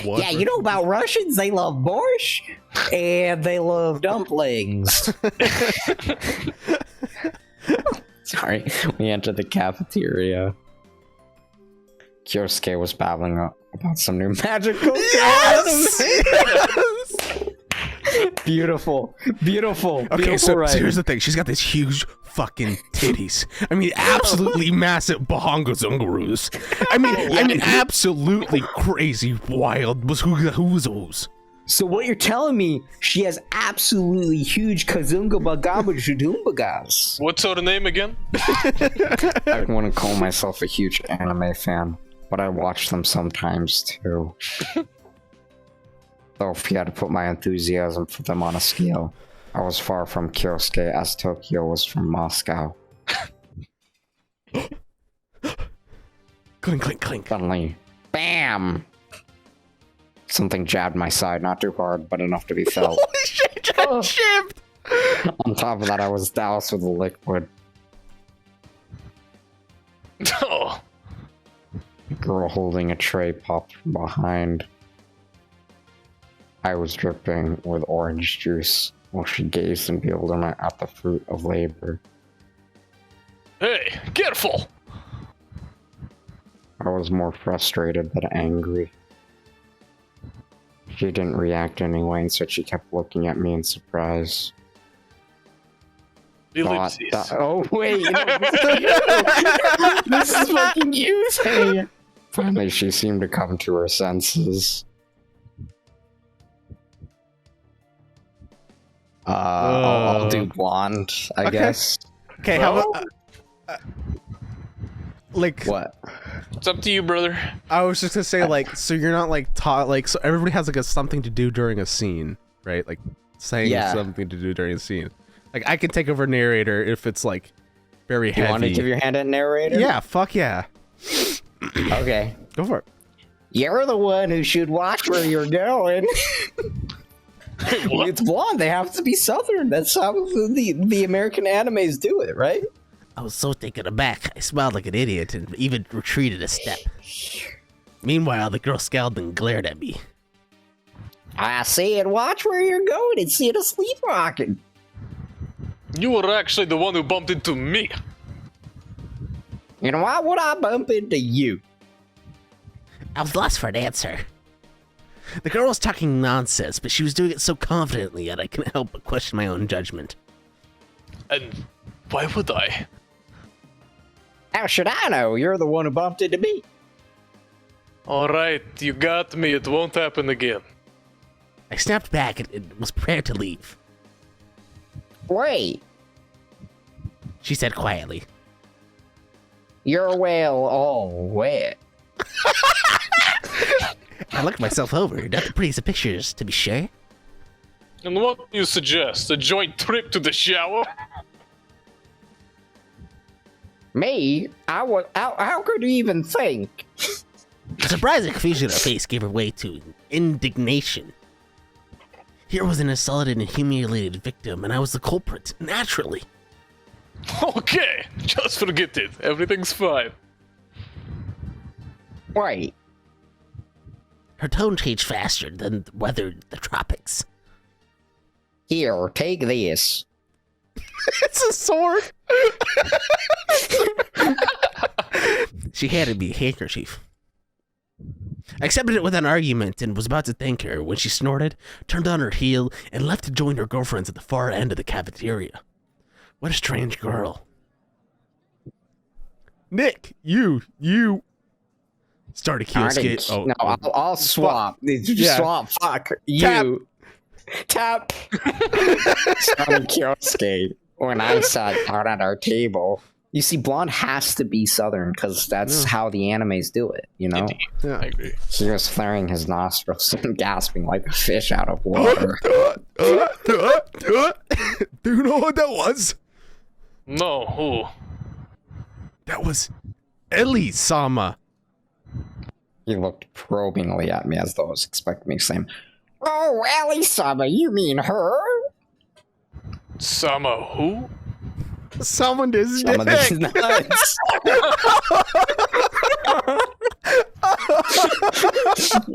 What? Yeah, you know about Russians? They love borscht and they love dumplings. Sorry, we entered the cafeteria. Kyosuke was babbling about some new magical Yes! Beautiful. Okay, so writing. here's the thing. She's got these huge fucking titties. I mean, absolutely massive bahongazungaroos. I mean, absolutely crazy, wild. Who's? So what you're telling me, she has absolutely huge kazunga bagamba judumbagas. What's her name again? I wouldn't call myself a huge anime fan, but I watch them sometimes too. Though if you had to put my enthusiasm for them on a scale, I was far from Kyosuke as Tokyo was from Moscow. Clink, clink, clink. Suddenly, BAM! Something jabbed my side, not too hard, but enough to be felt. Holy shit, I chipped! On top of that, I was doused with a liquid. Oh, A girl holding a tray popped from behind. I was dripping with orange juice while she gazed in bewilderment at the fruit of labor. hey, careful! I was more frustrated than angry. She didn't react anyway, and so she kept looking at me in surprise. Ellipses. Oh wait, this is fucking you saying it. Finally, she seemed to come to her senses. I'll do blonde, I guess. Okay, how about... like... What? It's up to you, brother. I was just gonna say, like, so you're not, like, taught... Like, so everybody has, like, something to do during a scene, right? Like, saying something to do during a scene. Like, I can take over narrator if it's, like, very heavy. You want to give your hand at narrator? Yeah, fuck yeah. Okay. Go for it. You're the one who should watch where you're going. What? It's blonde. They have to be Southern. That's how the American animes do it, right? I was so taken aback, I smiled like an idiot and even retreated a step. Meanwhile, the girl scowled and glared at me. I said, watch where you're going and see the sleepwalking. You were actually the one who bumped into me. And why would I bump into you? I was lost for an answer. The girl was talking nonsense, but she was doing it so confidently that I couldn't help but question my own judgment. And why would I? How should I know? You're the one who bumped into me. Alright, you got me. It won't happen again. I snapped back and was prepared to leave. Wait, She said quietly. you're well wet. I looked myself over. Not the prettiest of pictures, to be sure. And what do you suggest? A joint trip to the shower? Me? How could you even think? The surprise and confusion on her face gave her way to indignation. Here was an assaulted and humiliated victim, and I was the culprit, naturally. Okay, just forget it. Everything's fine. Wait, Her tone changed faster than the weather in the tropics. here, take this. It's a sword. She handed me a handkerchief. I accepted it with an argument and was about to thank her when she snorted, turned on her heel, and left to join her girlfriends at the far end of the cafeteria. What a strange girl. Nick, you. Started Kyosuke. No, I'll swap. Yeah. Swap. Fuck you. Tap. Started Kyosuke when I sat down at our table. You see, blonde has to be Southern because that's how the animes do it. You know. Indeed. Yeah. I agree. He was flaring his nostrils and gasping like a fish out of water. Do you know what that was? No, who? That was Ellie-sama. He looked probingly at me as though he was expecting me to say, "Oh, Ellie-sama, you mean her?" Sama who? Someone is Some of these nuts.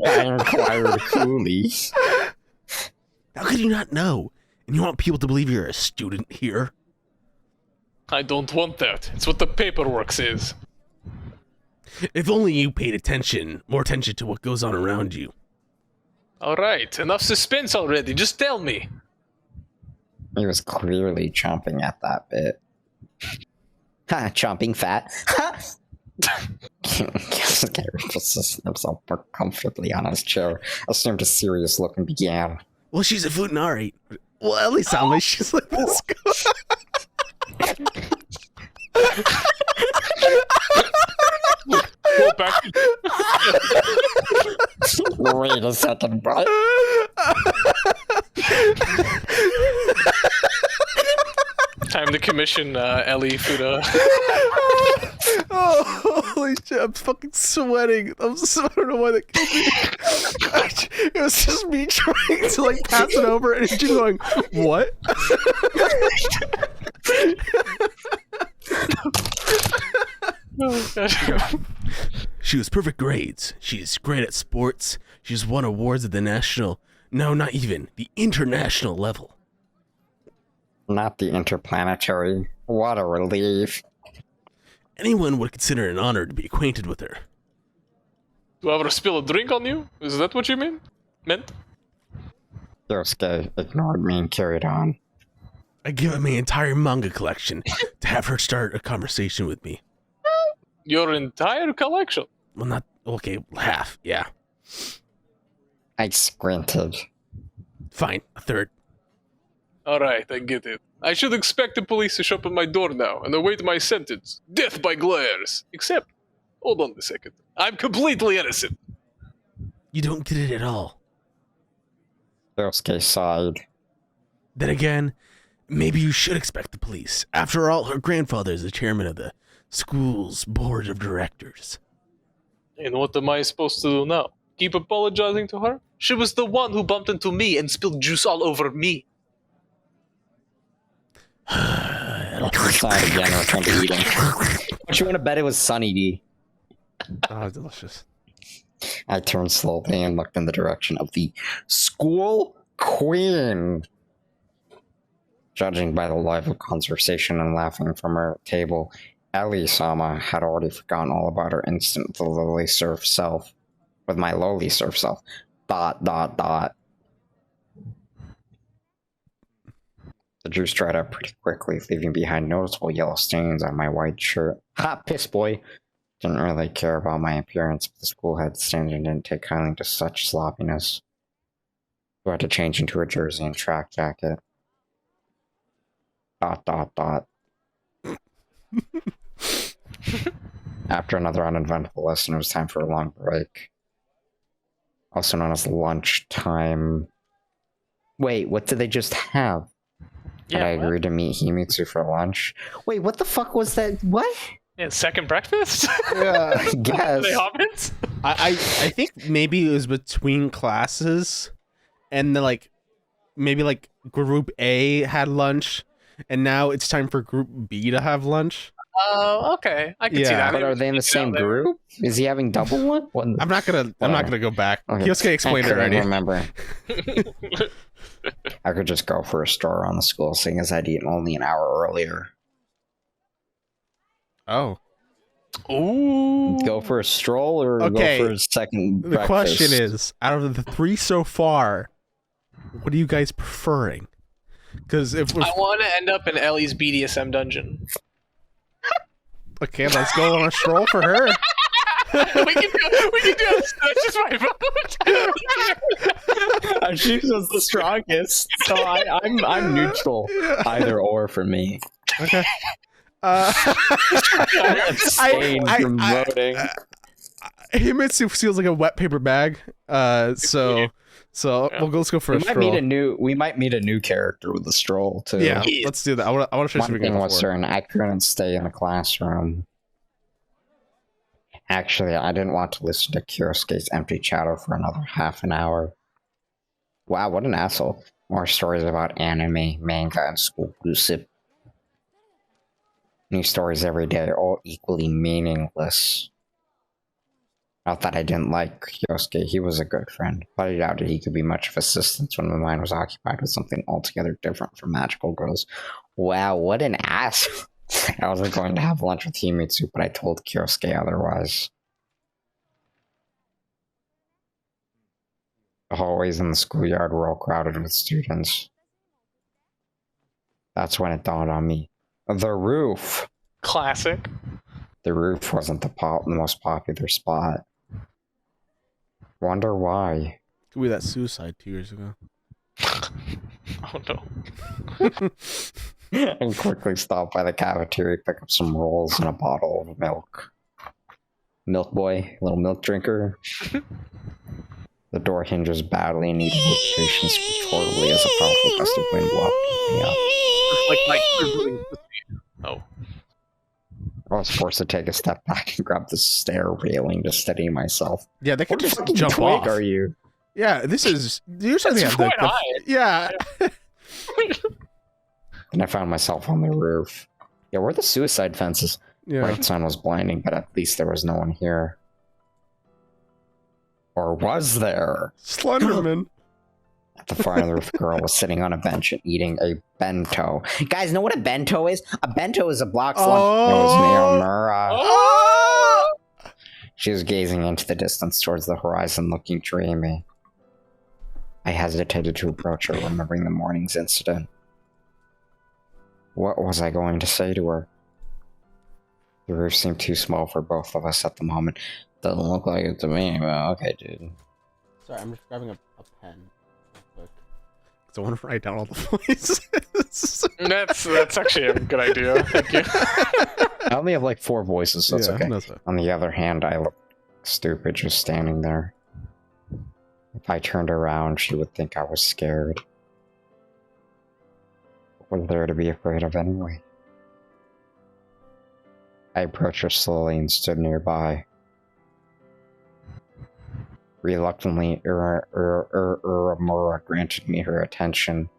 I inquired coolly. How could you not know? And you want people to believe you're a student here? I don't want that. It's what the paperwork says. If only you paid more attention to what goes on around you. Alright, enough suspense already. Just tell me. He was clearly chomping at that bit. Ha, chomping fat. Ha! Just sits himself more comfortably on his chair, assumed a serious look and began. Well, she's a Futanari. Well, at least sound like she's like this. Go back. Wait a second, bro. Time to commission Ellie Fuda. Oh, holy shit, I'm fucking sweating. I don't know why that killed me. It was just me trying to like pass it over and just going, what? Oh, gosh. She was perfect grades. She's great at sports. She's won awards at the national, no, not even, the international level. Not the interplanetary. What a relief. Anyone would consider it an honor to be acquainted with her. Do I ever spill a drink on you? Is that what you meant? Yosuke ignored me and carried on. I'd give up my entire manga collection to have her start a conversation with me. Your entire collection? Well, not, okay, half, yeah. I squinted. Fine, a third. Alright, I get it. I should expect the police to show up at my door now and await my sentence. Death by glares. Except, hold on a second. I'm completely innocent. You don't get it at all. Yosuke sighed. Then again, maybe you should expect the police. After all, her grandfather is the chairman of the school's board of directors. And what am I supposed to do now? Keep apologizing to her? She was the one who bumped into me and spilled juice all over me. Sighed again, returned to eating. Don't you want to bet it was Sunny D? Oh, delicious. I turned slowly and looked in the direction of the school queen. Judging by the lively conversation and laughing from her table, Ellie-sama had already forgotten all about her instant with the lowly surf self. With my lowly surf self. ... The juice dried up pretty quickly, leaving behind noticeable yellow stains on my white shirt. Ha, piss boy! Didn't really care about my appearance, but the school head standing didn't take kindly to such sloppiness. So I had to change into a jersey and track jacket. ... After another uneventful lesson, it was time for a long break. Also known as lunchtime. Wait, what did they just have? And I agreed to meet Himitsu for lunch. Wait, what the fuck was that? What? Yeah, second breakfast? Yeah. I guess. They hobbits? I think maybe it was between classes, and then like maybe like group A had lunch, and now it's time for group B to have lunch. Oh, okay. I can see Yeah. that. But are they in the same group? Is he having double one? What? I'm not gonna go back. Okay. Yosuke explained it I couldn't already. remember. I could just go for a stroll around the school, seeing as I'd eaten only an hour earlier. Oh. Ooh. Go for a stroll or Okay. go for a second The breakfast? question is, out of the 3 so far, what are you guys preferring? Because if I want to end up in Ellie's BDSM dungeon. okay, let's go on a stroll for her. we can do it. That's just my vote. She was the strongest, so I'm neutral. Either or for me. Okay. I abstain from voting. Himitsu feels like a wet paper bag. So let's go for a We stroll. might meet a new character with the stroll too. Yeah, let's do that. I want to show you One something thing was before. certain, I couldn't stay in the classroom. Actually, I didn't want to listen to Kyosuke's empty chatter for another half an hour. Wow, what an asshole. More stories about anime, manga, and school gossip. New stories every day, all equally meaningless. Not that I didn't like Yosuke, he was a good friend, but I doubted he could be much of assistance when my mind was occupied with something altogether different from magical girls. Wow, what an ass. I wasn't going to have lunch with Himitsu, but I told Kyosuke otherwise. The hallways in the schoolyard were all crowded with students. That's when it dawned on me. The roof! Classic. The roof wasn't the most popular spot. Wonder why. Could be that suicide 2 years ago. Oh no. And quickly stopped by the cafeteria to pick up some rolls and a bottle of milk. Milk boy, little milk drinker. The door hinges badly and needed lubrication shortly as a powerful gust of wind wafted me up. Oh. I was forced to take a step back and grab the stair railing to steady myself. Yeah, they can What just fucking jump twig off. are you? Yeah, this is usually they That's have quite high. yeah. And I found myself on the roof. Yeah, where are the suicide fences? Yeah. Bright sun was blinding, but at least there was no one here. Or was there? Slenderman. At the far end of the roof, a girl was sitting on a bench and eating a bento. Guys, know what a bento is? A bento is a block lunch. It was Naomura. Oh! She was gazing into the distance towards the horizon, looking dreamy. I hesitated to approach her, remembering the morning's incident. What was I going to say to her? The roof seemed too small for both of us at the moment. Doesn't look like it to me, but okay, dude. Sorry, I'm just grabbing a pen. Real quick. So I want to write down all the voices. That's actually a good idea. Thank you. I only have like 4 voices, so it's okay. that's it. On the other hand, I looked stupid just standing there. If I turned around, she would think I was scared. What was there to be afraid of anyway? I approached her slowly and stood nearby. Reluctantly, Uramura granted me her attention.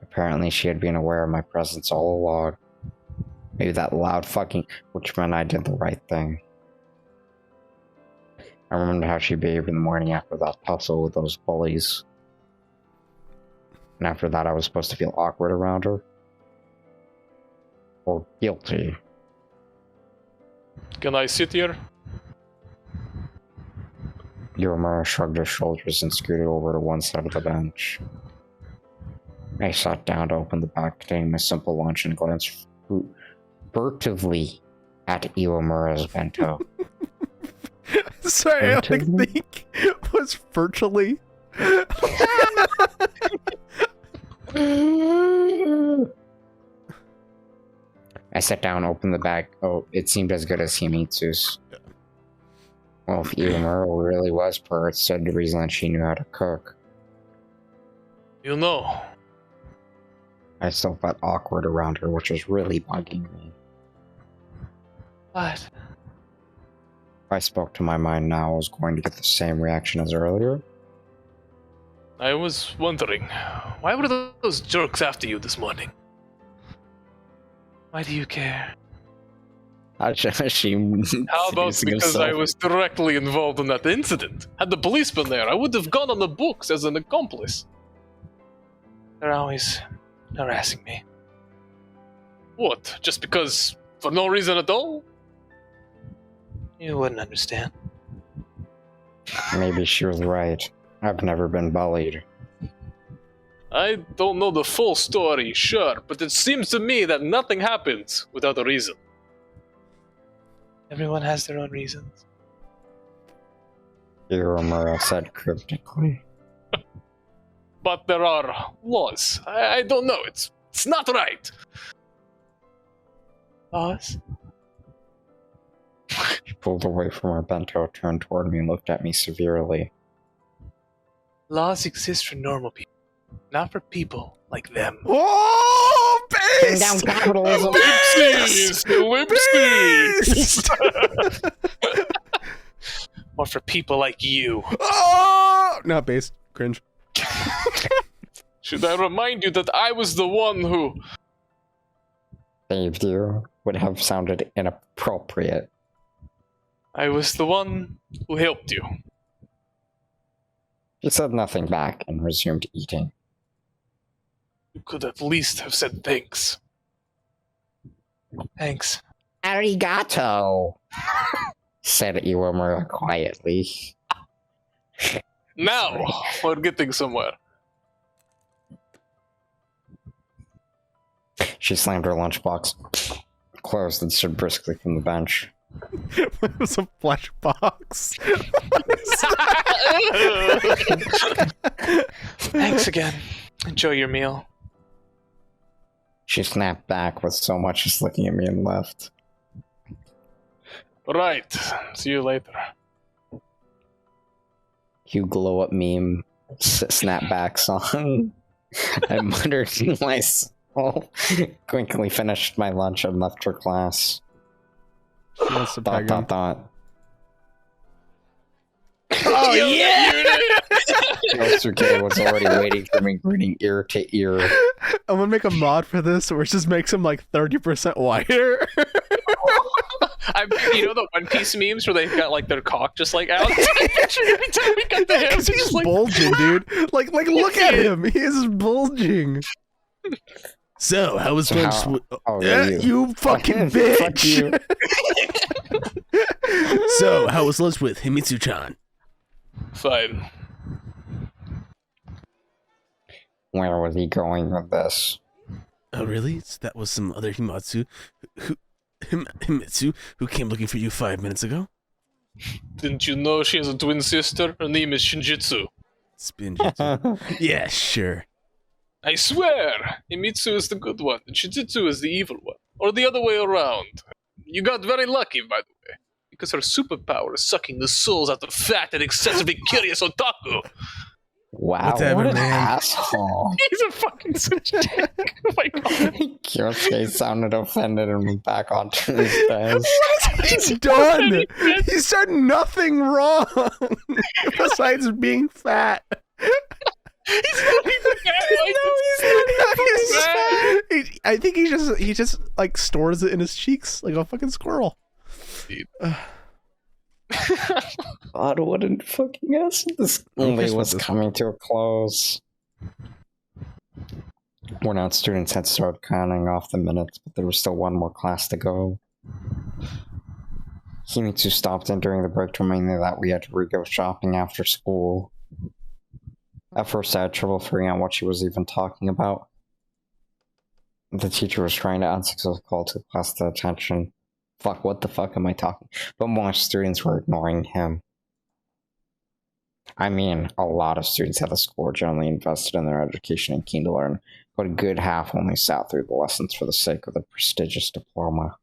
Apparently, she had been aware of my presence all along. Maybe that loud fucking, which meant I did the right thing. I remembered how she behaved in the morning after that tussle with those bullies. And after that, I was supposed to feel awkward around her. Or guilty. Can I sit here? Uramura shrugged her shoulders and scooted over to one side of the bench. I sat down to open the bag containing my simple lunch and glanced furtively at Iwamura's bento. Sorry, I think it was virtually. I sat down, opened the bag. Oh, it seemed as good as Himitsu's. Well, if Iwamura really was per, it stood to reason that she knew how to cook. You know. I still felt awkward around her, which was really bugging me. What? If I spoke to my mind now, I was going to get the same reaction as earlier. I was wondering, why were those jerks after you this morning? Why do you care? How about because I was directly involved in that incident? Had the police been there, I would have gone on the books as an accomplice. They're always harassing me. What? Just because? For no reason at all? You wouldn't understand. Maybe she was right. I've never been bullied. I don't know the full story, sure, but it seems to me that nothing happens without a reason. Everyone has their own reasons. Uramura said cryptically. But there are laws. I don't know. It's not right. Laws? She pulled away from her bento, turned toward me, and looked at me severely. Laws exist for normal people, not for people like them. Oh, Bring base! down capitalism! Ellipses! Or for people like you. Oh, not base. Cringe. Should I remind you that I was the one who... Saved you would have sounded inappropriate. I was the one who helped you. She said nothing back and resumed eating. You could at least have said thanks. Thanks. Arigato, said Iwamura quietly. Now, we're getting somewhere. She slammed her lunchbox, closed, and stood briskly from the bench. It was a flash box. Thanks again. Enjoy your meal. She snapped back with so much as looking at me and left. Right. See you later. Cue glow up meme snapback song. I muttered to myself. Quickly finished my lunch and left her class. She wants to peg him. Oh yeah! Yosuke was already waiting for me, grinning ear to ear. I'm gonna make a mod for this where it just makes him like 30% wider. You know the One Piece memes where they've got like their cock just like out? Every time we cut the hands, He's just like bulging, dude. Like look at him. He is bulging. So, how was lunch? You fucking bitch. Fuck you. So, how was lunch with Himitsu-chan? Fine. Where was he going with this? Oh, really? So that was some other Himitsu who came looking for you 5 minutes ago? Didn't you know she has a twin sister? Her name is Shinjitsu. Spinjitsu. Yeah, sure. I swear! Himitsu is the good one, and Shinjitsu is the evil one. Or the other way around. You got very lucky, by the way. Because her superpower is sucking the souls out of fat and excessively curious otaku. Wow, Whatever, what an man. asshole. He's a fucking such a dick. Oh my god. Kyosuke sounded offended and went back onto his desk. He's done. He's done nothing wrong besides being fat. He's not even fat. I think he just like stores it in his cheeks like a fucking squirrel. God, what a fucking ass. This only was coming to a close. Worn out students had started counting off the minutes, but there was still one more class to go. Himitsu stopped in during the break to remind me that we had to go shopping after school. At first I had trouble figuring out what she was even talking about. The teacher was trying to unsuccessfully call to class to attention. Fuck, what the fuck am I talking? But most students were ignoring him. I mean, a lot of students at the school were generally invested in their education and keen to learn, but a good half only sat through the lessons for the sake of the prestigious diploma.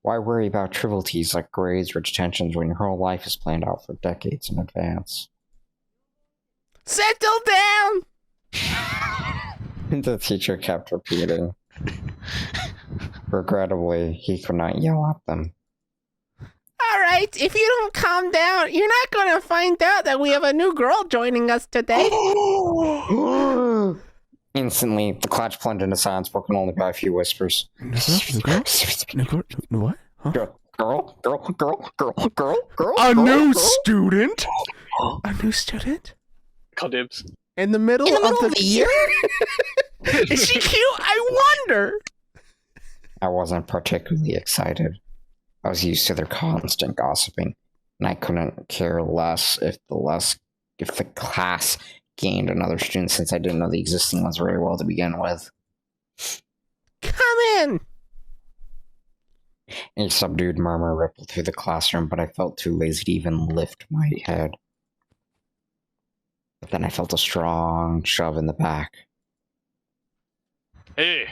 Why worry about trivialities like grades or detentions when your whole life is planned out for decades in advance? Settle down! The teacher kept repeating. Regrettably, he could not yell at them. Alright, if you don't calm down, you're not gonna find out that we have a new girl joining us today. Instantly, the class plunged into silence, broken only by a few whispers. New girl? What? Huh? Girl. A new student? A new student? Call dibs. In the middle of the year? Is she cute? I wonder. I wasn't particularly excited. I was used to their constant gossiping, and I couldn't care less if the class gained another student, since I didn't know the existing ones very well to begin with. Come in! A subdued murmur rippled through the classroom, but I felt too lazy to even lift my head. But then I felt a strong shove in the back. Hey!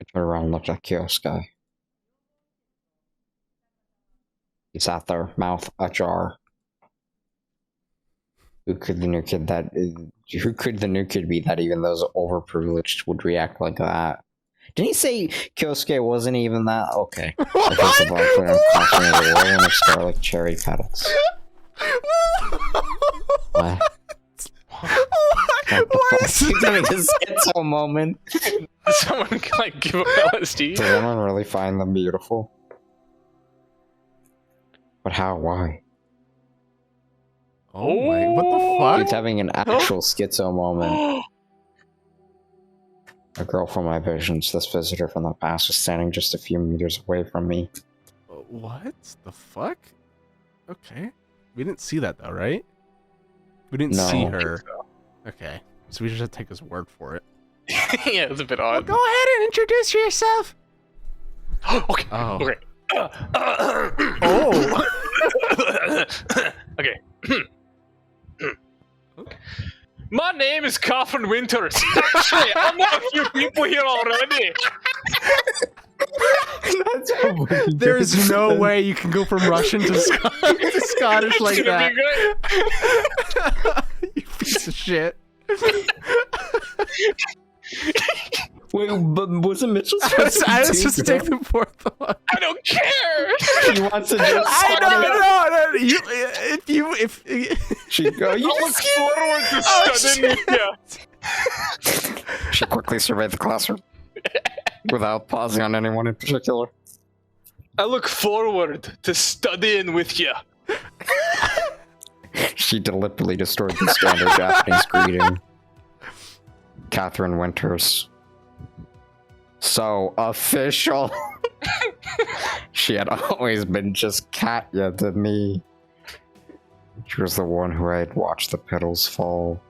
I turned around and looked at Kyosuke. He sat there, mouth ajar. Who could the new kid be that even those overprivileged would react like that? Didn't he say Kyosuke wasn't even that? Okay. What? Of scarlet cherry petals. What? What is He's having a schizo moment. Did someone like give up LSD? Does anyone really find them beautiful? But how? Why? Oh my, what the fuck? He's having an actual schizo moment. A girl from my visions, this visitor from the past, was standing just a few meters away from me. What the fuck? Okay. We didn't see that though, right? We didn't see her. Okay. So we just have to take his word for it. Yeah, it's a bit odd. Well, go ahead and introduce yourself. Okay. Oh. Okay. Oh. Okay. My name is Catherine Winters. Actually, I know a few people here already. There's no way you can go from Russian to Scottish like that. You piece of shit. Wait, but wasn't Mitchell I was just taking the fourth one. I don't care. She wants to just I know. If she go, I look forward to studying with you. She quickly surveyed the classroom without pausing on anyone in particular. I look forward to studying with you. She deliberately distorted the standard Japanese greeting. Catherine Winters. So official. She had always been just Katya to me. She was the one who I had watched the petals fall.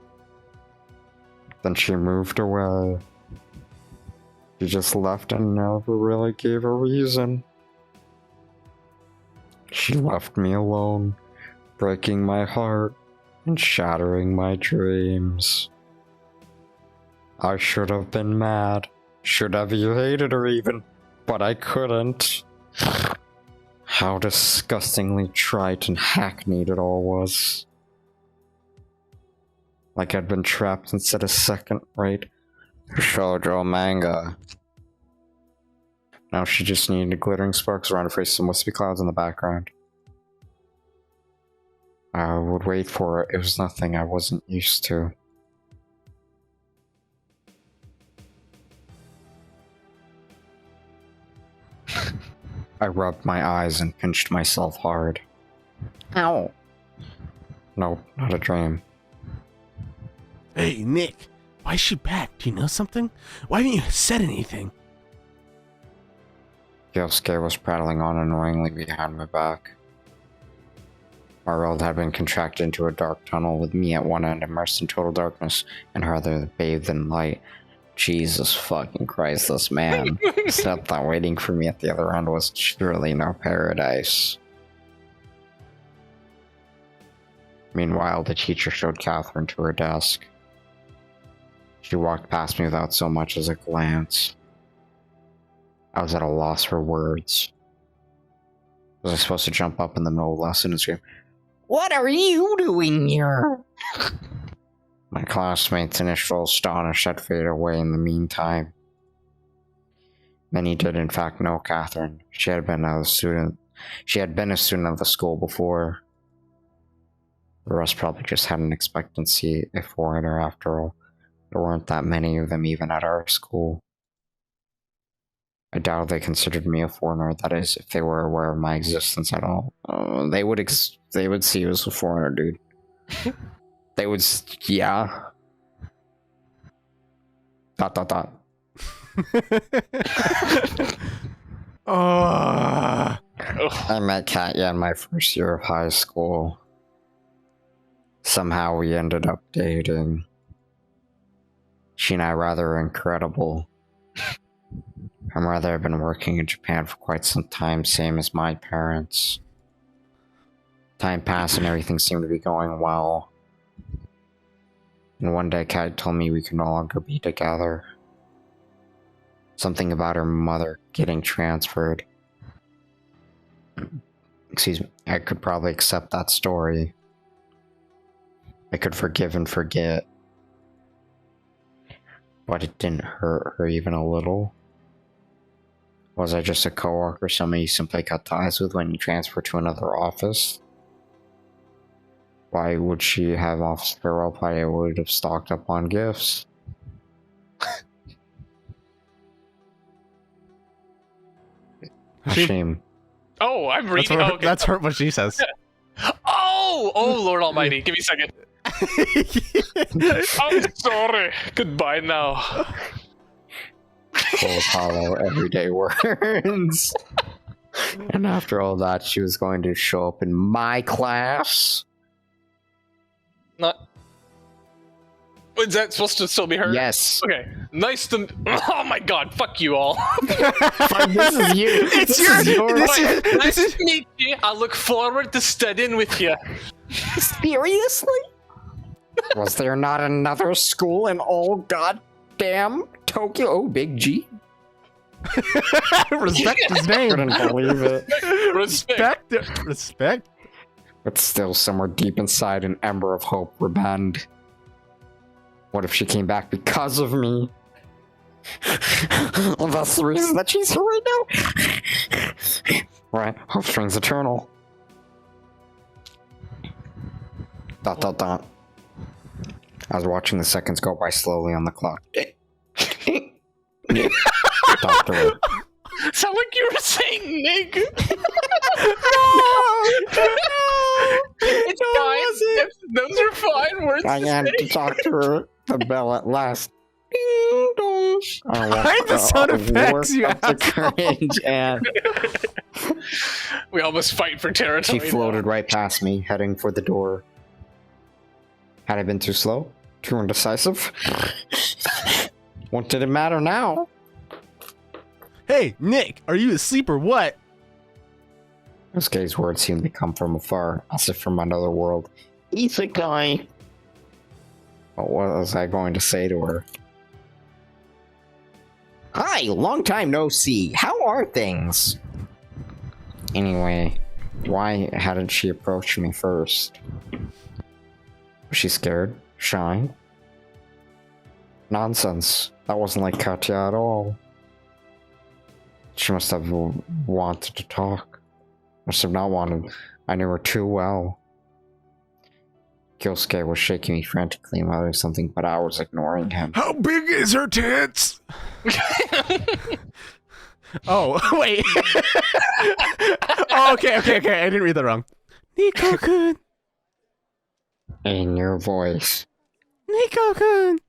Then she moved away. She just left and never really gave a reason. She left me alone, breaking my heart and shattering my dreams. I should have been mad, should have hated her even, but I couldn't. How disgustingly trite and hackneyed it all was. Like I'd been trapped inside a second-rate shoujo manga. Now she just needed glittering sparks around her face and wispy clouds in the background. I would wait for it. It was nothing I wasn't used to. I rubbed my eyes and pinched myself hard. Ow. No, not a dream. Hey, Nick, why is she back? Do you know something? Why haven't you said anything? Yosuke was prattling on annoyingly behind my back. Our world had been contracted into a dark tunnel with me at one end immersed in total darkness and her other bathed in light. Jesus fucking Christ, this man. Except that waiting for me at the other end was surely no paradise. Meanwhile, the teacher showed Catherine to her desk. She walked past me without so much as a glance. I was at a loss for words. Was I supposed to jump up in the middle of the lesson and scream, "What are you doing here?" My classmates' initial astonish had faded away in the meantime. Many did in fact know Catherine. She had been a student of the school before. The rest probably just had an expectancy, a foreigner after all. There weren't that many of them even at our school. I doubt they considered me a foreigner. That is, if they were aware of my existence at all. They would see you as a foreigner, dude. They would, yeah. ... I met Katya in my first year of high school. Somehow we ended up dating. She and I rather incredible. Her mother had been working in Japan for quite some time, same as my parents. Time passed and everything seemed to be going well. And one day Kat told me we could no longer be together. Something about her mother getting transferred. Excuse me, I could probably accept that story. I could forgive and forget. But it didn't hurt her even a little. Was I just a coworker, somebody you simply cut ties with when you transfer to another office? Why would she have office farewell party? I would have stocked up on gifts. Shame. Oh, I'm reading. That's what she says. Oh, Lord Almighty! Give me a second. I'm sorry. Goodbye now. Full of hollow everyday words. And after all that, she was going to show up in my class. Not. Is that supposed to still be her? Yes. Okay. Nice to. Oh my God! Fuck you all. This is you. It's Nice to meet you. I look forward to studying with you. Seriously? Was there not another school in all goddamn Tokyo? Oh, Big G. Respect his name. Couldn't believe it. Respect. But still, somewhere deep inside, an ember of hope would bend. What if she came back because of me? Well, that's the reason that she's here right now. Right, hope springs eternal. ... I was watching the seconds go by slowly on the clock. Doctor. Sound like you were saying Nick. It's fine. Those are fine words. I am to talk to her. The bell at last. Ding dong. Find the sound effects, you asshole. And we almost fight for territory. She floated right past me, heading for the door. Had I been too slow? Too indecisive? What did it matter now? Hey, Nick, are you asleep or what? Yosuke's words seemed to come from afar, as if from another world. Isekai. What was I going to say to her? Hi, long time no see. How are things? Anyway, why hadn't she approached me first? Was she scared? Shy? Nonsense. That wasn't like Katya at all. She must have wanted to talk. Must have not wanted. I knew her too well. Kyosuke was shaking me frantically, muttering something, but I was ignoring him. How big is her tits? Oh, wait. Oh, okay. I didn't read that wrong. Nico-kun. In your voice. Nico-kun.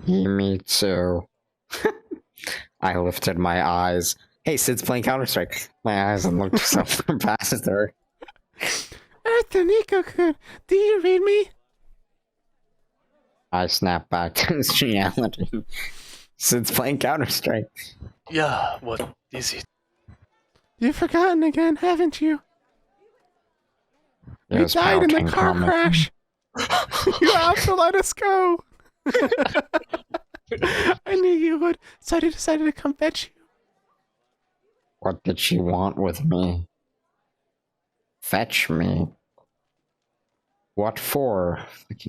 Me too. I lifted my eyes. Hey, Sid's playing Counter-Strike. My eyes and looked something past her. Arthur Nico-kun, do you read me? I snapped back to his reality. Sid's playing Counter-Strike. Yeah, what is it? You've forgotten again, haven't you? You died in the car crash. You have to let us go. I knew you would, so I decided to come fetch you. What did she want with me? Fetch me? What for?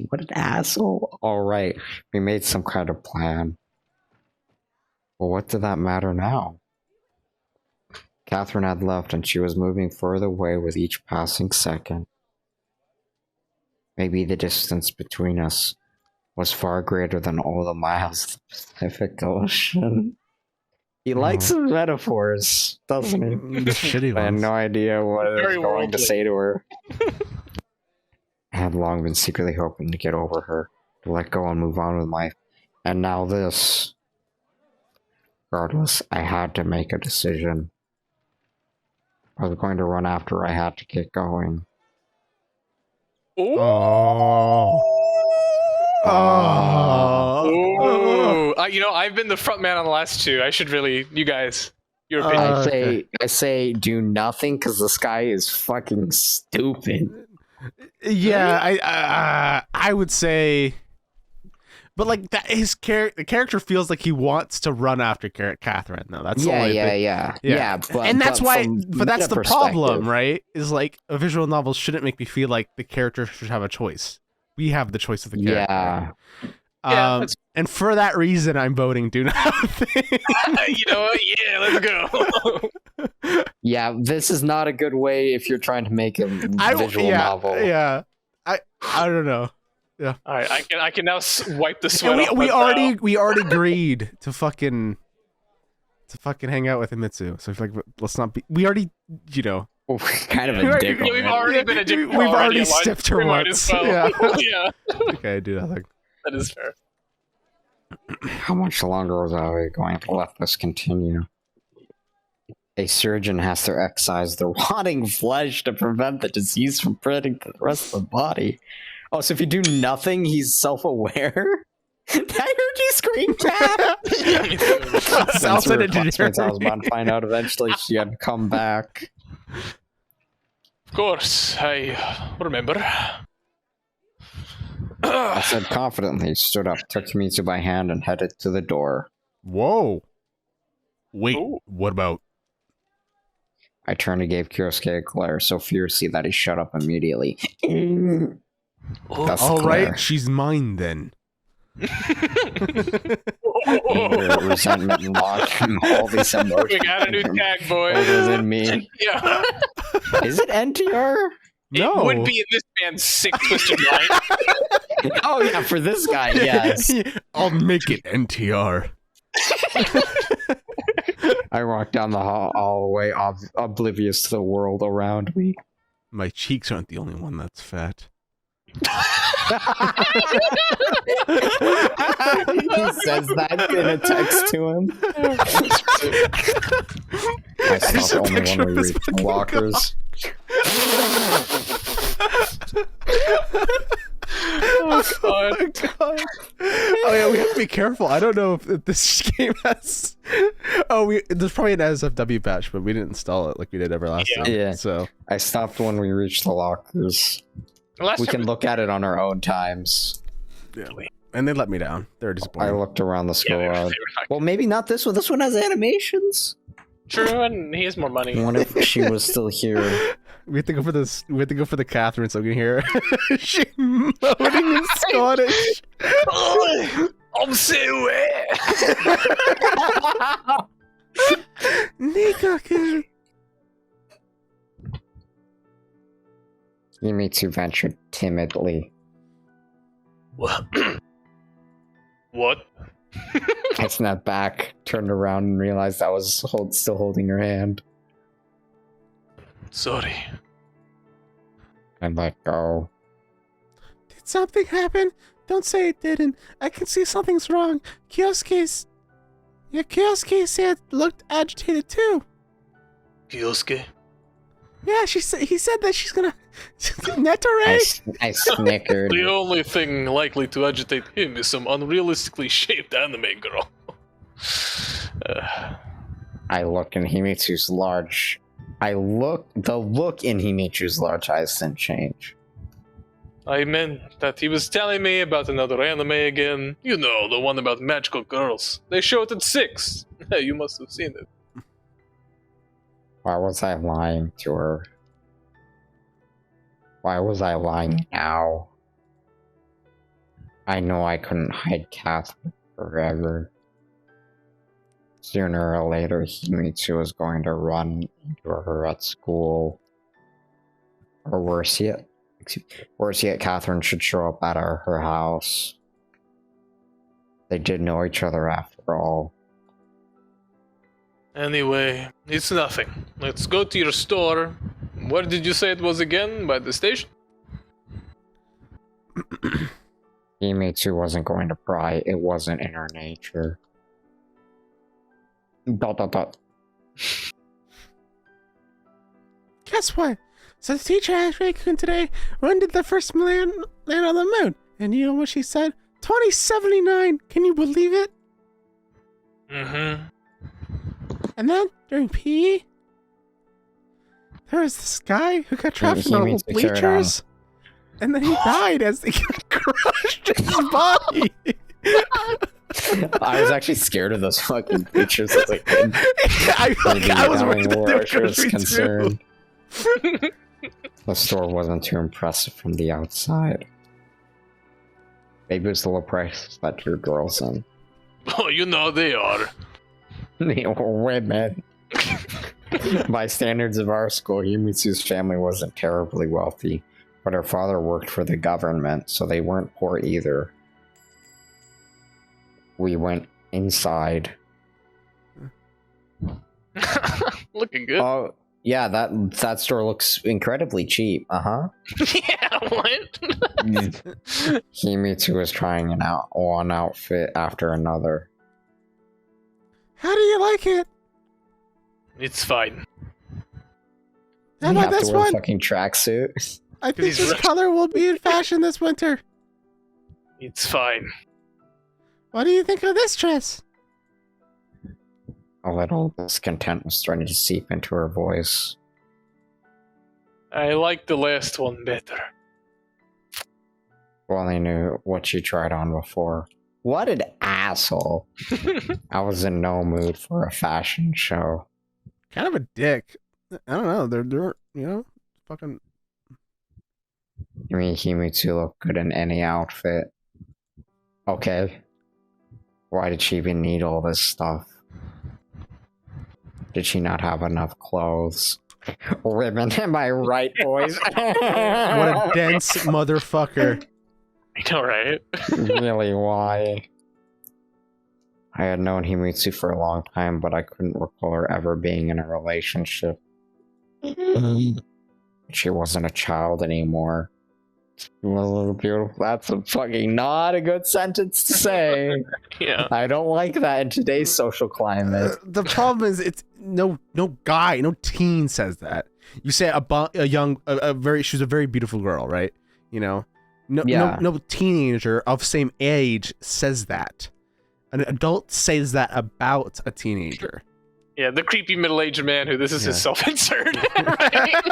What an asshole. Alright, we made some kind of plan. Well, what did that matter now? Catherine had left and she was moving further away with each passing second. Maybe the distance between us was far greater than all the miles of the Pacific Ocean. He likes his metaphors, doesn't he? The shitty ones. I had no idea what I was Very going worldly. to say to her. I had long been secretly hoping to get over her, to let go and move on with life. And now this. Regardless, I had to make a decision. I was going to run after her. I had to get going. Oh. Ooh. I've been the front man on the last two. I should really, you guys, your opinion. I say do nothing because this guy is fucking stupid. Yeah, I would say, but like that, the character feels like he wants to run after Catherine. Though that's the only thing. Yeah. And that's why, but that's the problem, perspective. right? Is like a visual novel shouldn't make me feel like the character should have a choice. We have the choice of the character. Yeah. And for that reason, I'm voting do nothing. You know what? Yeah, let's go. Yeah, this is not a good way if you're trying to make a visual novel. Yeah, I don't know. Yeah. All right, I can now wipe the sweat off. We already agreed to fucking hang out with Himitsu. So like, let's not be. We already, kind of a dick. Yeah, we've already been a dick. We've already stiffed her once. Well. Yeah. Yeah. Okay, I do nothing. That is fair. How much longer was I going to let this continue? A surgeon has to excise the rotting flesh to prevent the disease from spreading to the rest of the body. Oh, so if you do nothing, he's self-aware? I heard you scream, Cat! I was about to find out eventually she had to come back. Of course, I remember. I said confidently, stood up, took Himitsu by hand, and headed to the door. Whoa. Wait, Ooh. What about? I turned and gave Kyosuke a glare so fiercely that he shut up immediately. All right, she's mine then. Anger, resentment, loss, and all these emotions. We got a new tag, boy. In me. Yeah. Is it NTR? No. It would be in this man's sick, twisted mind. Oh yeah, for this guy, yes. I'll make it NTR. I walked down the hallway, oblivious to the world around me. My cheeks aren't the only one that's fat. He says that in a text to him. I stopped only when we reached lockers. Oh god. Oh yeah, we have to be careful. I don't know if this game has. There's probably an SFW patch, but we didn't install it like we did ever last time. Yeah. So I stopped when we reached the lockers. We can look at it on our own times. Yeah. And they let me down. They're disappointed. I looked around the school. Yeah, well, maybe not this one. This one has animations. True, and he has more money. What if she was still here? We have to go for this. We have to go for the Catherine, so we can hear her. She moaning in Scottish. I'm so Nikaku. Himitsu ventured timidly. What? What? I snapped back, turned around, and realized I was still holding her hand. Sorry. I let go. Did something happen? Don't say it didn't. I can see something's wrong. Kyosuke said looked agitated too. Kyosuke? Yeah, he said that she's gonna Netore. I snickered. The only thing likely to agitate him is some unrealistically shaped anime girl. I look in Himitsu's large. The look in Himitsu's large eyes didn't change. I meant that he was telling me about another anime again. You know, the one about magical girls. They show it at 6. You must have seen it. Why was I lying to her? Why was I lying now? I know I couldn't hide Catherine forever. Sooner or later, Himitsu was going to run into her at school. Or worse yet, Catherine should show up at her house. They did know each other after all. Anyway, it's nothing. Let's go to your store. Where did you say it was again? By the station? Himitsu wasn't going to pry. It wasn't in her nature. ... Guess what? So the teacher asked Ray-kun today, when did the first man land on the moon? And you know what she said? 2079. Can you believe it? Mm-hmm. And then, during PE, there was this guy who got trapped in the bleachers, and then he died as they crushed his body. I was actually scared of those fucking bleachers as a kid. I was worried that they were going to be concerned. The store wasn't too impressive from the outside. Maybe it was the low prices that drew girls in. Oh, you know they are. They were women. By standards of our school, Yumitsu's family wasn't terribly wealthy, but her father worked for the government, so they weren't poor either. We went inside. Looking good. Oh, yeah, that store looks incredibly cheap. Uh-huh. Yeah, what? Himitsu was trying one outfit after another. How do you like it? It's fine. How about this one? Fucking tracksuit. I think this color will be in fashion this winter. It's fine. What do you think of this dress? A little discontent was starting to seep into her voice. I like the last one better. Well, I knew what she tried on before. What an asshole. I was in no mood for a fashion show. Kind of a dick. I don't know. They're fucking. You mean Himitsu look good in any outfit? Okay. Why did she even need all this stuff? Did she not have enough clothes? Women, am I right, boys? What a dense motherfucker. I know, right? Really, why? I had known Himitsu for a long time, but I couldn't recall her ever being in a relationship. She wasn't a child anymore. Well, beautiful. That's a fucking not a good sentence to say. Yeah. I don't like that in today's social climate. The problem is, it's no guy, no teen says that. You say she's a very beautiful girl, right? You know, no teenager of same age says that. An adult says that about a teenager. Yeah, the creepy middle-aged man who this is his self-insert. Right?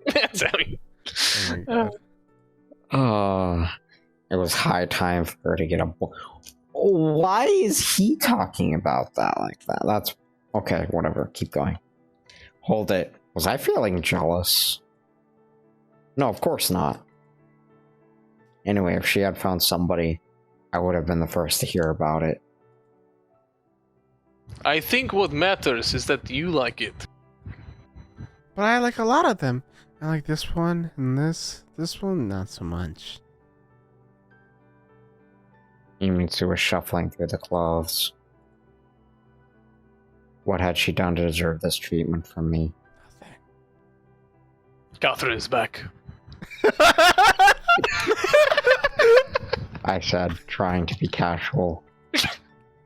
That's how he... Oh my God. It was high time for her to get a Why is he talking about that like that? That's okay, whatever. Keep going. Hold it. Was I feeling jealous? No, of course not. Anyway, if she had found somebody, I would have been the first to hear about it. I think what matters is that you like it. But I like a lot of them. I like this one and this one not so much. Himitsu was shuffling through the clothes. What had she done to deserve this treatment from me? Nothing. Catherine is back. I said, trying to be casual.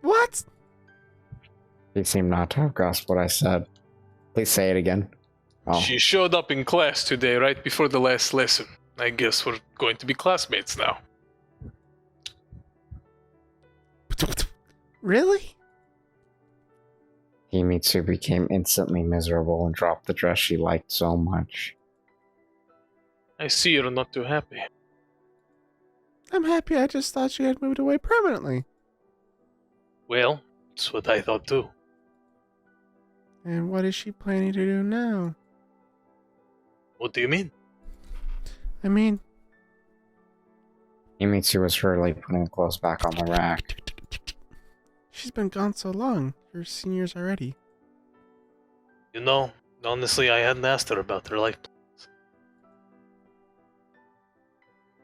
What? He seemed not to have grasped what I said. Please say it again. Oh. She showed up in class today, right before the last lesson. I guess we're going to be classmates now. Really? Himitsu became instantly miserable and dropped the dress she liked so much. I see you're not too happy. I'm happy. I just thought she had moved away permanently. Well, that's what I thought too. And what is she planning to do now? What do you mean? I mean... Himitsu was hurriedly putting the clothes back on the rack. She's been gone so long. You're seniors already. You know, honestly, I hadn't asked her about her life plans.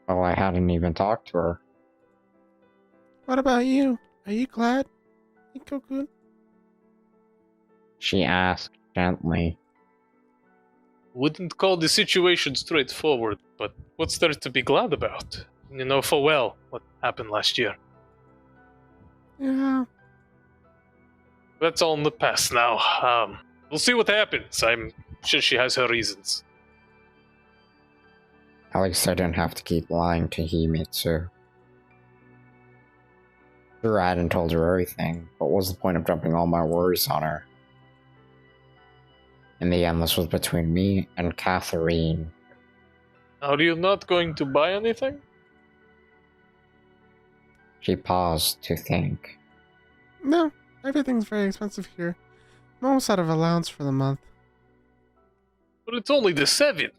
Oh, I hadn't even talked to her. What about you? Are you glad? Ikko-kun? She asked gently. Wouldn't call the situation straightforward, but what's there to be glad about? You know full well what happened last year. Yeah. That's all in the past now. We'll see what happens. I'm sure she has her reasons. At least I didn't have to keep lying to Himitsu. Sure, I hadn't told her everything, but what was the point of dumping all my worries on her? In the end, this was between me and Catherine. Are you not going to buy anything? She paused to think. No, everything's very expensive here. I'm almost out of allowance for the month. But it's only the 7th.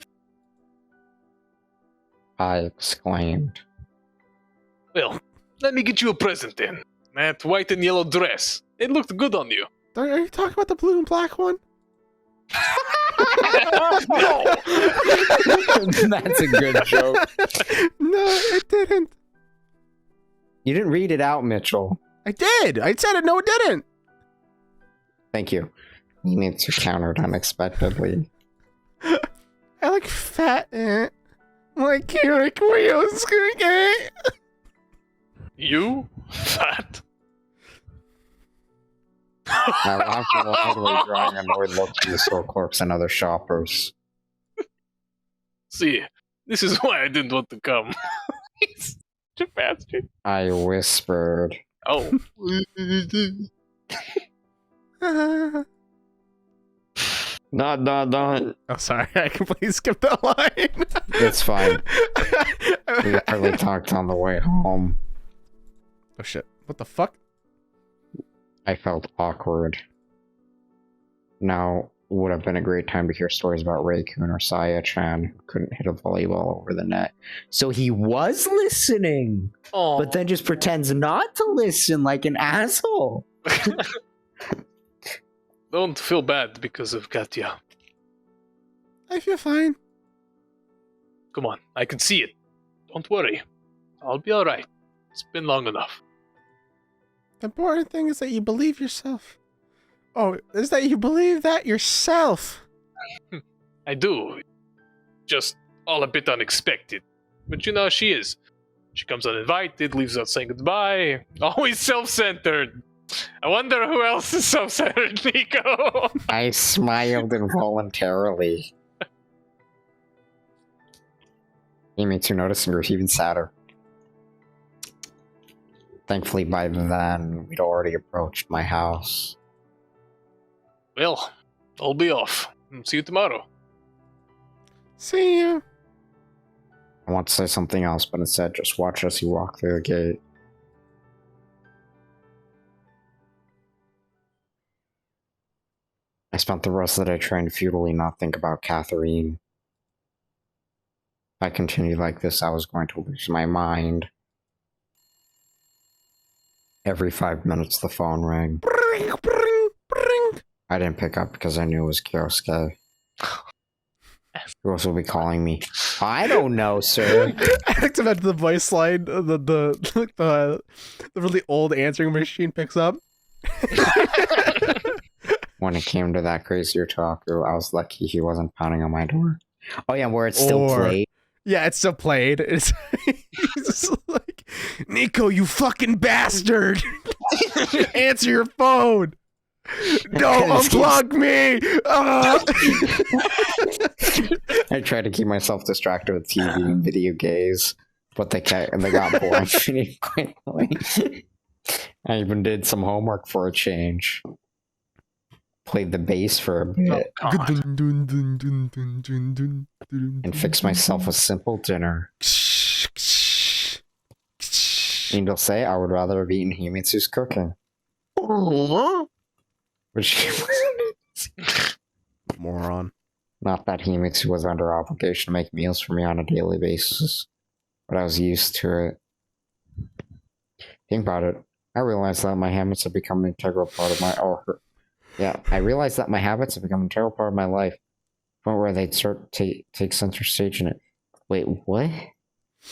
I exclaimed. Well, let me get you a present then. That white and yellow dress. It looked good on you. Are you talking about the blue and black one? No! That's a good joke. No, it didn't. You didn't read it out, Mitchell. I did. I said it. No, it didn't. Thank you. You need to counter it unexpectedly. I like fat. Like wheels. You? Fat? I laughed loudly, drawing annoyed looks from the store clerks and other shoppers. See, this is why I didn't want to come. He's such a bastard. I whispered. Oh. Not. Oh, sorry. I completely skipped that line. It's fine. We hardly talked on the way home. Oh, shit. What the fuck? I felt awkward. Now would have been a great time to hear stories about Ray-kun or Saya-chan who couldn't hit a volleyball over the net. So he was listening, but then just pretends not to listen like an asshole. Don't feel bad because of Katya. I feel fine. Come on, I can see it. Don't worry. I'll be alright. It's been long enough. The important thing is that you believe yourself. Oh, is that you believe that yourself. I do. Just all a bit unexpected. But you know how she is. She comes uninvited, leaves without saying goodbye. Always self-centered. I wonder who else is self-centered, Nico. I smiled involuntarily. Himitsu noticed and grew even sadder. Thankfully, by then, we'd already approached my house. Well, I'll be off. See you tomorrow. See you. I want to say something else, but instead, just watch as you walk through the gate. I spent the rest of the day trying to futilely not think about Catherine. If I continued like this, I was going to lose my mind. Every 5 minutes, the phone rang. Bring, bring, bring. I didn't pick up because I knew it was Kyosuke. Who else will be calling me? I don't know, sir. I looked about the voice line, the really old answering machine picks up. When it came to that crazy otaku, I was lucky he wasn't pounding on my door. Oh yeah, where it's still played. Yeah, it's still played. It's he's just like, Nico, you fucking bastard! Answer your phone! Don't unplug me! I tried to keep myself distracted with TV and video games, but they got boring pretty quickly. I even did some homework for a change. Played the bass for a bit. And fixed myself a simple dinner. Needless to say, I would rather have eaten Himitsu's cooking. Which Moron. Not that Himitsu was under obligation to make meals for me on a daily basis, but I was used to it. Think about it. I realized that my habits have become an integral part of my I realized that my habits have become an integral part of my life. Point where they'd start to take center stage in it. Wait, what?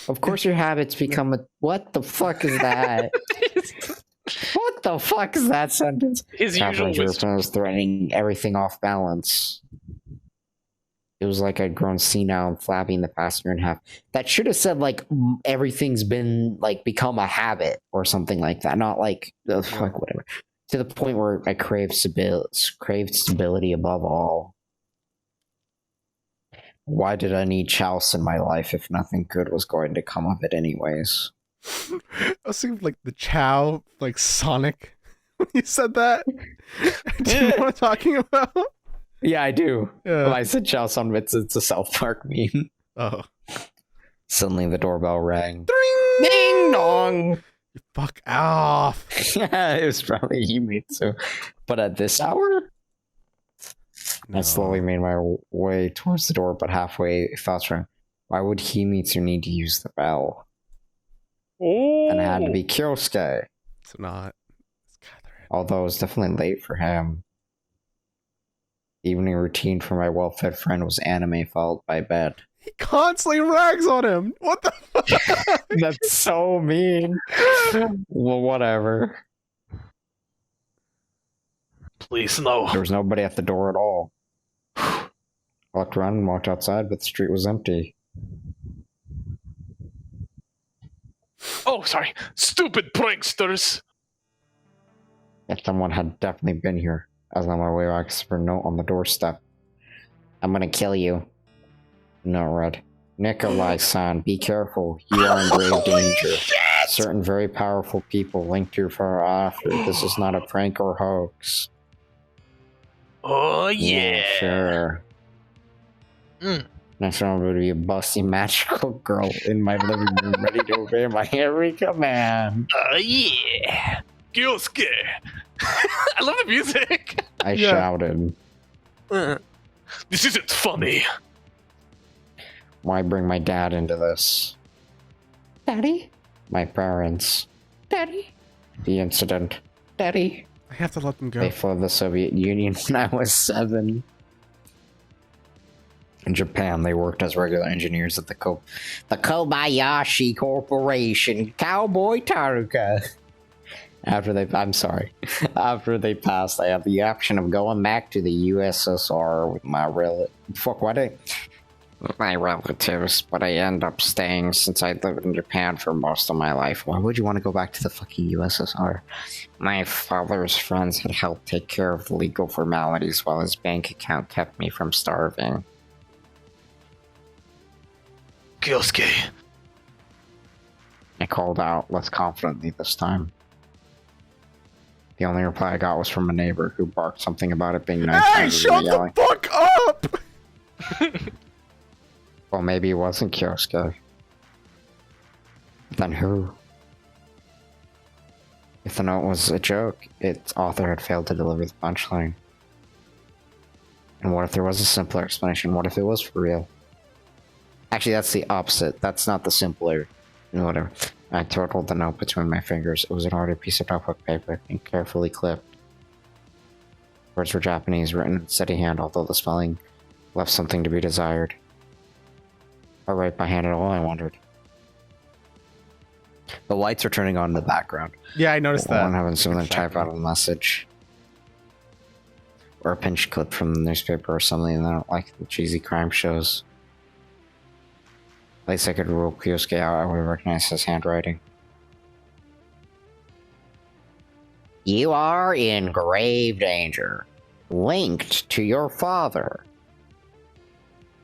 Of course your habits become a... What the fuck is that? What the fuck is that sentence? His usual wisdom. Was threatening everything off balance. It was like I'd grown senile and flabby in the past year and a half. That should have said, like, everything's been, like, become a habit or something like that. Not like, fuck, whatever. To the point where I craved stability above all. Why did I need Chouse in my life if nothing good was going to come of it anyways? I was thinking of, like, the Chow, like, Sonic, when you said that. Do you know what I'm talking about? Yeah, I do. Yeah. When I said Chouse on it's a South Park meme. Oh. Suddenly the doorbell rang. Ding! Ding dong! Fuck off. Yeah, it was probably Himitsu. But at this hour? No. I slowly made my way towards the door, but halfway, thoughts were, why would Himitsu need to use the bell? Oh. And it had to be Kyosuke. It's not. It's Catherine. Although it was definitely late for him. evening routine for my well-fed friend was anime followed by bed. He constantly rags on him. What the fuck? That's so mean. Well, whatever. Please, no. There was nobody at the door at all. I walked around and walked outside, but the street was empty. Oh, sorry. Stupid pranksters. If someone had definitely been here. I was on my way back for a note on the doorstep. I'm gonna kill you. No, Red. Nikolai san, be careful. You are in grave danger. Certain very powerful people linked here far after. This is not a prank or hoax. Oh, yeah. Sure. Next round would be a busty magical girl in my living room ready to obey my every command. Oh, yeah. Kyosuke. I love the music. I shouted. This isn't funny. Why bring my dad into this? Daddy? My parents. Daddy? The incident. Daddy? I have to let them go. They fled the Soviet Union when I was 7. In Japan, they worked as regular engineers at the Kobayashi Corporation, Cowboy Taruka. After they passed, I had the option of going back to the USSR with my relatives, but I end up staying since I lived in Japan for most of my life. Why would you want to go back to the fucking USSR? My father's friends had helped take care of the legal formalities while his bank account kept me from starving. Kyosuke. I called out less confidently this time. The only reply I got was from a neighbor who barked something about it being nice. Hey, shut the fuck up! Well, maybe it wasn't Kyosuke. Then who? If the note was a joke, its author had failed to deliver the punchline. And what if there was a simpler explanation? What if it was for real? Actually, that's the opposite. That's not the simpler. Whatever. I totaled the note between my fingers. It was an ordered piece of notebook paper and carefully clipped. Words were Japanese, written in steady hand, although the spelling left something to be desired. I'll write by hand at all, I wondered. The lights are turning on in the background. Yeah, I noticed that. I'm having someone type out a message. Or a pinch clip from the newspaper or something, and I don't like the cheesy crime shows. At least I could rule Kyosuke out, I would recognize his handwriting. You are in grave danger. Linked to your father.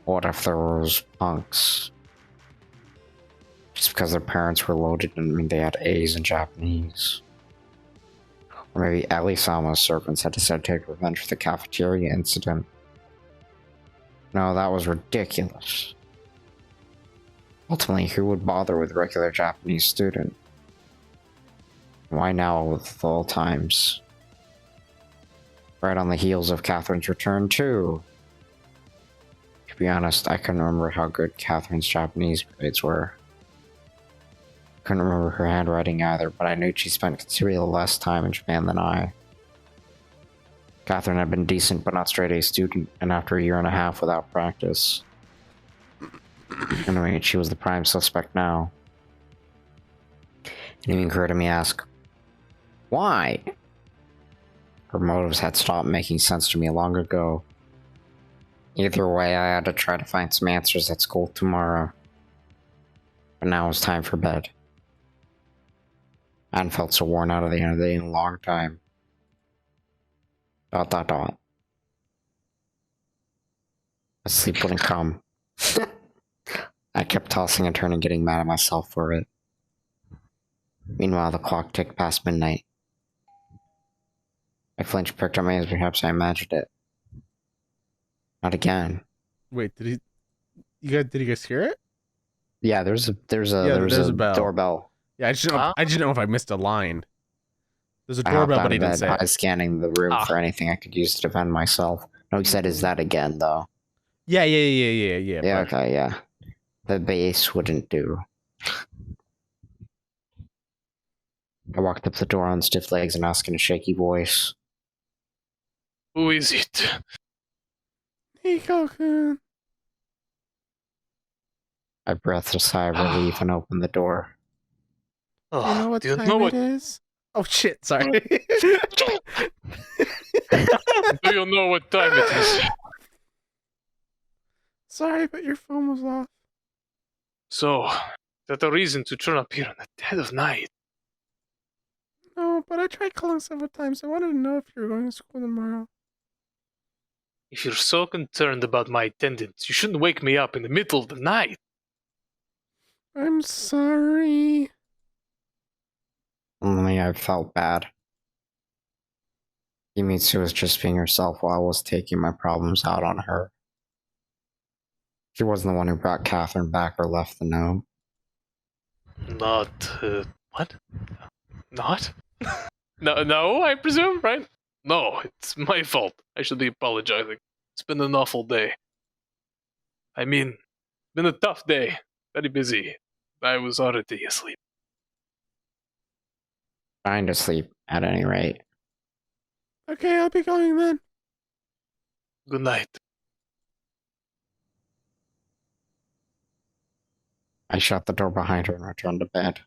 What if there was punks? Just because their parents were loaded didn't mean they had A's in Japanese. Or maybe Elisama's servants had decided to take revenge for the cafeteria incident. No, that was ridiculous. Ultimately, who would bother with a regular Japanese student? Why now with all times? Right on the heels of Catherine's return, too. To be honest, I couldn't remember how good Catherine's Japanese grades were. Couldn't remember her handwriting either, but I knew she spent considerably less time in Japan than I. Catherine had been decent but not straight A student, and after a year and a half without practice. Anyway, she was the prime suspect now. It even occurred to me to ask, why? Her motives had stopped making sense to me long ago. Either way, I had to try to find some answers at school tomorrow. But now it was time for bed. I hadn't felt so worn out at the end of the day in a long time. ... But sleep wouldn't come. I kept tossing and turning, getting mad at myself for it. Meanwhile, the clock ticked past midnight. I flinched, pricked up my ears, perhaps I imagined it. Not again. Wait, did you guys hear it? Yeah, there's a bell. Doorbell. Yeah, I just didn't know if I missed a line. There's a doorbell, but he didn't say it. I was scanning the room for anything I could use to defend myself. No, he said, "Is that again, though?" Yeah. Yeah, okay, yeah. The base wouldn't do. I walked up the door on stiff legs and asked in a shaky voice, Who is it? Hiko-kun. I breathed a sigh of relief and opened the door. Do you know what time it is? Oh shit, sorry. Do you know what time it is? Sorry, but your phone was off. So, that a reason to turn up here in the dead of night? No, but I tried calling several times. I wanted to know if you were going to school tomorrow. If you're so concerned about my attendance, you shouldn't wake me up in the middle of the night. I'm sorry. Only I felt bad. Kimitsu was just being herself while I was taking my problems out on her. She wasn't the one who brought Catherine back or left the note. What? Not? No, I presume, right? No, it's my fault. I should be apologizing. It's been an awful day. I mean, been a tough day. Very busy. I was already asleep. Trying to sleep, at any rate. Okay, I'll be going then. Good night. I shut the door behind her and returned to bed.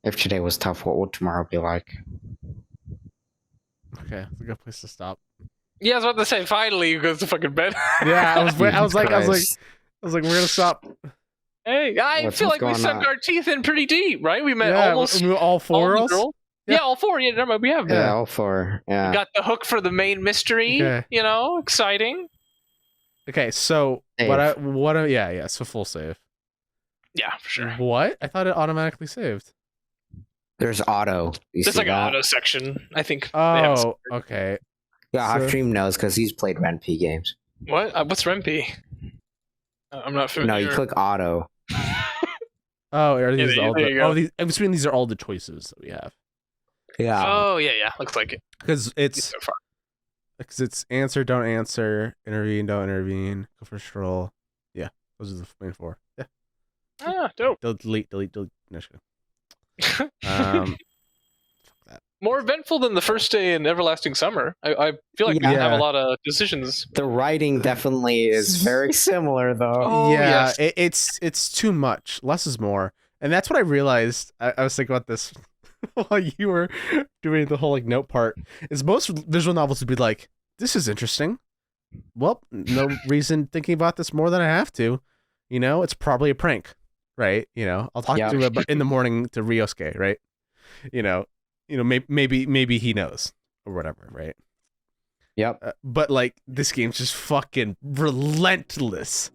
If today was tough, what would tomorrow be like? Okay, it's a good place to stop. Yeah, I was about to say, finally you go to fucking bed. Yeah, I was like, we're gonna stop. Hey, I feel like we sunk our teeth in pretty deep, right? We met almost all four of us. Yeah, all four. Yeah, never mind, we have. Yeah, all four. Yeah. We got the hook for the main mystery. Okay. You know, exciting. Okay, so Save. yeah, so full save. Yeah, for sure. What? I thought it automatically saved. There's auto. There's like an auto section, I think. Oh, okay. Yeah, Half-Dream knows because he's played RenP games. What? What's RenP? I'm not familiar. No, you click auto. Oh, are these Yeah, all there you go. I'm assuming these are all the choices that we have. Yeah. Oh, yeah. Looks like it. Because it's So far. answer, don't answer, intervene, don't intervene, go for a stroll. Yeah, those are the main four. Yeah. Ah, dope. Delete. No, just kidding. Fuck that. More eventful than the first day in Everlasting Summer. I feel like we have a lot of decisions. The writing definitely is very similar, though. Oh, yeah, yes. it's too much. Less is more, and that's what I realized. I was thinking about this while you were doing the whole like note part. Is most visual novels would be like, this is interesting. Well, no reason thinking about this more than I have to. You know, it's probably a prank, right? You know, I'll talk to him in the morning to Ryosuke, right? You know, maybe he knows or whatever, right? Yep. But like this game's just fucking relentless.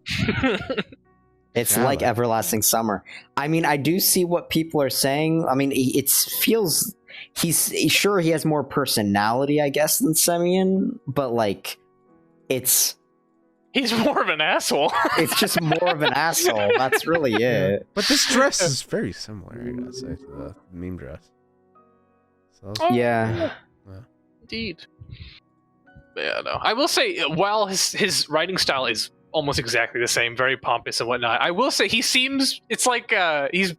It's like Everlasting Summer. I mean, I do see what people are saying. I mean, it feels he's sure he has more personality, I guess, than Semyon, but like it's He's more of an asshole. it's just more of an asshole. That's really it. But this dress is very similar, I gotta say, to the meme dress. So Yeah. Indeed. Yeah, no. I will say, while his writing style is almost exactly the same, very pompous and whatnot, I will say he seems, it's like he's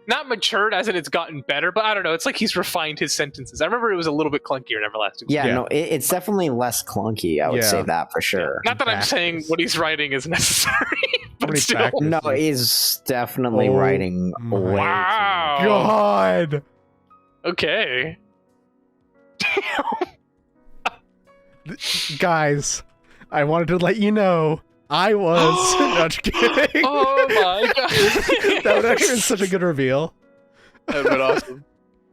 not matured as in it's gotten better, but I don't know, it's like he's refined his sentences. I remember it was a little bit clunkier in Everlasting. Yeah, no, it's definitely less clunky, I would say that for sure. Not that I'm saying what he's writing is necessary, but still. No, he's definitely writing way wow. God. Okay. Guys, I wanted to let you know I was not kidding. Oh my god. That would have been such a good reveal. That would have been awesome.